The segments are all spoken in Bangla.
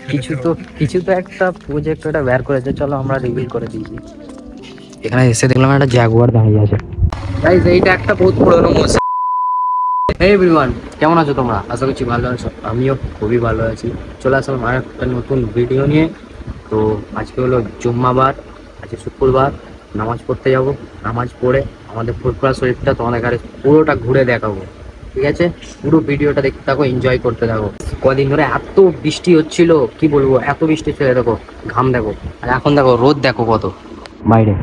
কিছু তো একটা প্রজেক্ট ওটা বের করেছে, চলো আমরা রিভিল করে দিয়েছি। এখানে এসে দেখলাম একটা জাগুয়ার দাঁড়িয়ে আছে। গাইস এইটা একটা বহুত পুরনো মসজিদ। হে এভরিওয়ান, কেমন আছো তোমরা? আশা করছি ভালো আছো, আমিও খুবই ভালো আছি। চলে আসলাম আর একটা নতুন ভিডিও নিয়ে। তো আজকে হলো জুম্মাবার, আজকে শুক্রবার, নামাজ পড়তে যাব। নামাজ পড়ে আমাদের ফুরফুরা শরীফটা তোমাদের কাছে পুরোটা ঘুরে দেখাবো, ঠিক আছে? পুরো ভিডিওটা দেখতে থাকো, এনজয় করতে থাকো। কদিন ধরে এত বৃষ্টি হচ্ছিল, কি বলবো, এত বৃষ্টি ছেড়ে দেখো, ঘাম দেখো, আর এখন দেখো রোদ দেখো কত বাইরে,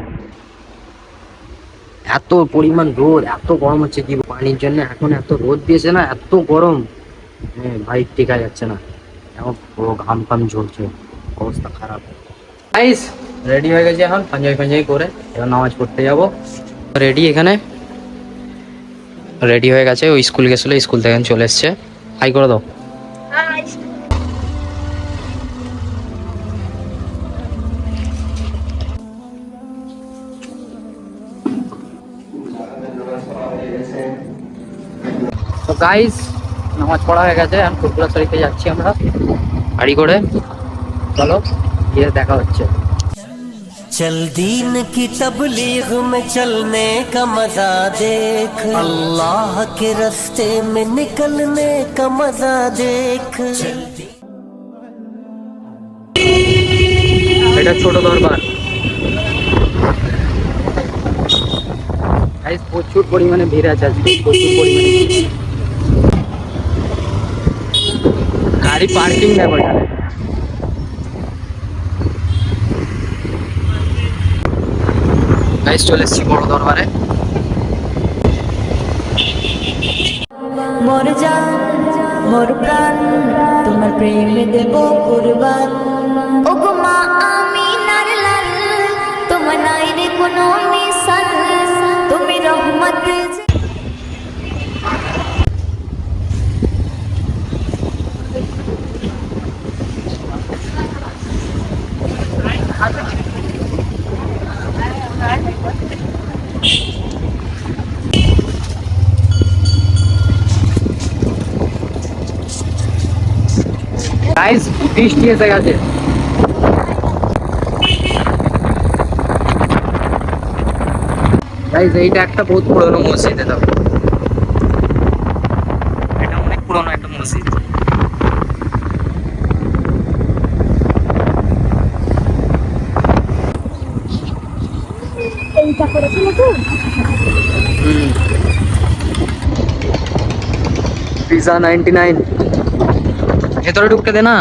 এত পরিমাণ রোদ, এত গরম হচ্ছে কি পানির জন্য। এখন এত রোদ দিয়েছে না, এত গরম, ভাই টেকা যাচ্ছে না। এখন পুরো ঘাম ফাম ঝরছে, অবস্থা খারাপ। গাইস রেডি হয়ে গেছে, এখন পাঞ্জাবি করে এবার নামাজ পড়তে যাব। রেডি, এখানে রেডি হয়ে গেছে। ওই স্কুল গেছিলো, স্কুল থেকে চলে এসছে। হাই করে দাও। তো গাইস নামাজ পড়া হয়ে গেছে, এখন ফুরফুরা শরীফে যাচ্ছি আমরা গাড়ি করে। চলো গিয়ে দেখা হচ্ছে। चल दीन की तबलीग में चलने का मजा देख, अल्लाह के रास्ते में निकलने का मजा देख। এটা ছোট দরবার। গাইস প্রচুর পরিমাণে ভিড় আছে আজকে, প্রচুর পরিমাণে গাড়ি পার্কিং দেখো এখানে। গাইস চলে এসেছি বড় দরবারে। মোর জান মোর প্রাণ তোমার প্রেমে দেব কুরবান। ওগো মা আমিনার লাল, তোমার নাই রে কোনো মিসাল, তুমি রহমত। গাইস বৃষ্টি এসে গেছে। গাইস এইটা একটা বহুত পুরনো মসজিদ, এটা অনেক পুরনো একটা মসজিদ। এইটা করেছিল তো পিজা 99। ভেতরে ঢুকতে দে না,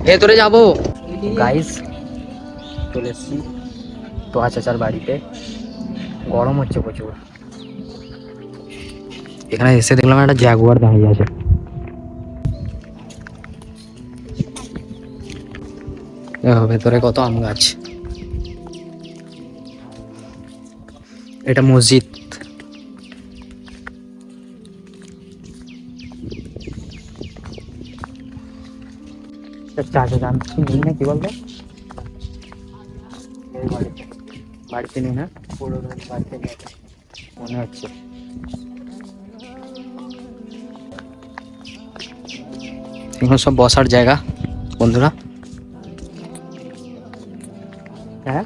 ভেতরে যাবো। গাইস চলে এসছি তো চাচার বাড়িতে, গরম হচ্ছে প্রচুর। এখানে এসে দেখলাম একটা জাগুয়ার দাঁড়িয়ে আছে। ভেতরে কত আম গাছ। এটা মসজিদ। চাচা জানছি নেই না, কি বলতো বাড়িতে নেই না, বাড়িতে মনে হচ্ছে। এগুলো সব বসার জায়গা বন্ধুরা। হ্যাঁ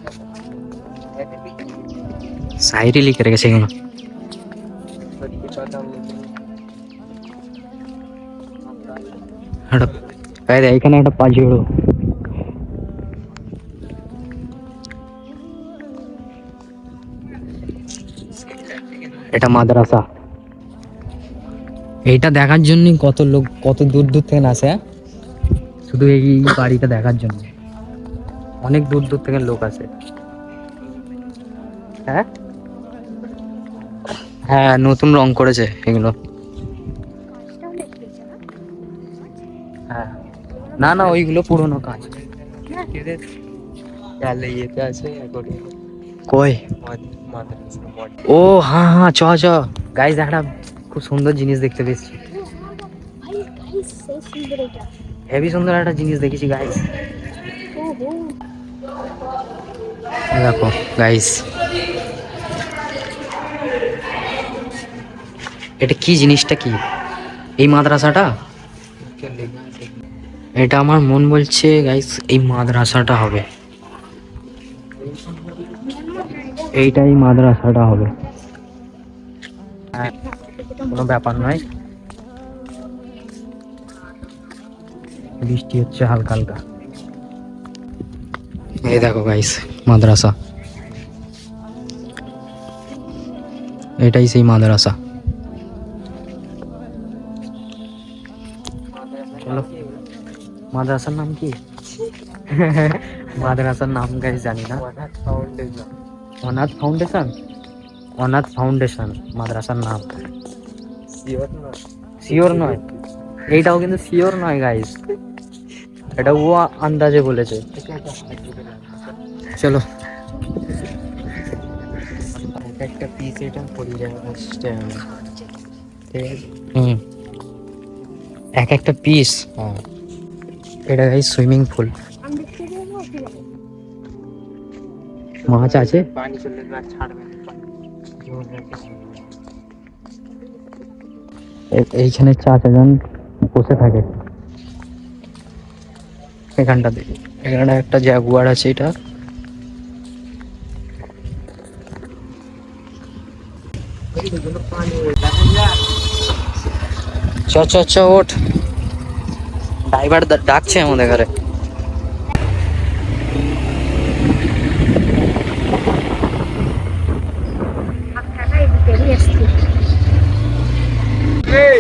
সাইডে লিখে রেখেছে এগুলো। এখানে একটা পাজিড়ো, এটা মাদ্রাসা। এইটা দেখার জন্য কত লোক কত দূর দূর থেকে আসে, শুধু এই বাড়িটা দেখার জন্য অনেক দূর দূর থেকে লোক আসে। হ্যাঁ হ্যাঁ নতুন রং করেছে এগুলো। হ্যাঁ না না ওইগুলো পুরোনো কাজ। কই ও হ্যাঁ হ্যাঁ চ চ। গাইস একটা খুব সুন্দর জিনিস দেখতে পেয়েছি, হেভি সুন্দর একটা জিনিস দেখেছি গাইস। দেখো গাইস এটা কি জিনিসটা, কি এই মাদ্রাসাটা এটা আমার মন বলছে গাইস এই মাদ্রাসাটা হবে, এইটাই মাদ্রাসাটা হবে। হ্যাঁ, কোনো ব্যাপার নয়। বৃষ্টি হচ্ছে হালকা হালকা। এই দেখো গাইস মাদ্রাসা, এটাই সেই মাদ্রাসা। চলো, মাদ্রাসার নাম কি? মাদ্রাসার নাম গাইস জানি না। অনাথ ফাউন্ডেশন, অনাথ ফাউন্ডেশন মাদ্রাসার নাম। শিওর নয়, এইটাও কিন্তু শিওর নয় গাইস, এটা ও আন্দাজে বলেছে। চলো, একটা পিস এটা পড়ে যায় আসছে। এক একটা পিস। এটা গাইস সুইমিং পুল, মাছ আছে। এইখানে 4 জন বসে থাকে এখানটাতে। এখানে একটা জাগুয়ার আছে, এটা চ চ চ ওঠ, ড্রাইভার ডাকছে আমাদের ঘরে।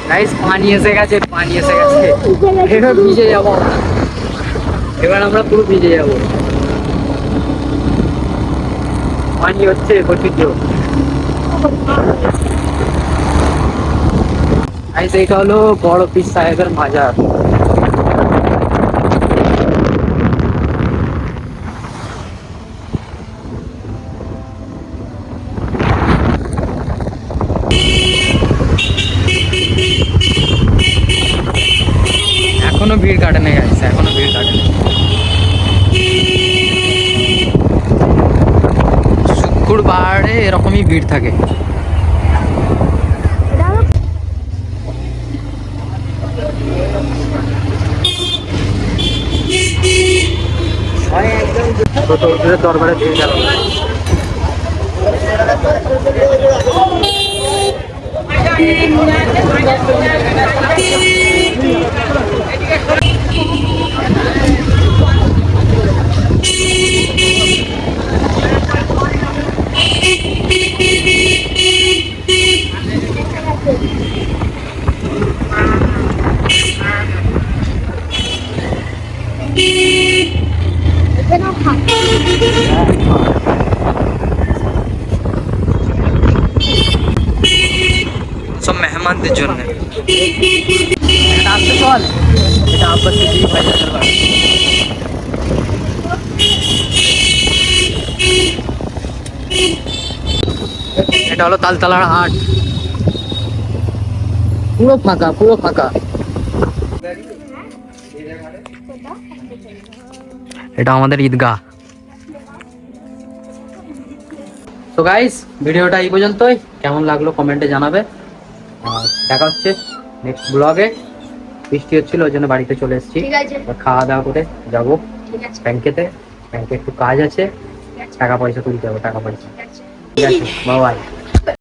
গাইস পানি এসে গেছে, পানি এসে গেছে, এবার ভিজে যাবো আমরা। এবার আমরা পুরো ভিজে যাবো, পানি হচ্ছে প্রচুর। গাইস এটা হলো বড় পীর সাহেবের মাজার। এখনো ভিড় কাটেনি গাইস, এখনো ভিড় কাটেনি। শুক্রবারে এরকমই ভিড় থাকে। দরবারে দিয়ে গেল। সব মেহমানদের জন্য। এটা হলো তালতলার হাট, পুরো ফাঁকা, পুরো ফাঁকা। এটা আমাদের ঈদগাহ। তো গাইস ভিডিওটা এই পর্যন্তই, কেমন লাগলো কমেন্টে জানাবে। আর দেখা হচ্ছে নেক্সট ব্লগে। বৃষ্টি হচ্ছিল ওই জন্য বাড়িতে চলে এসেছি, খাওয়া দাওয়া করে যাবো ব্যাংকেতে। ব্যাংকে একটু কাজ আছে, টাকা পয়সা তুলতে হবে, টাকা পয়সা। ঠিক আছে, বাই বাই।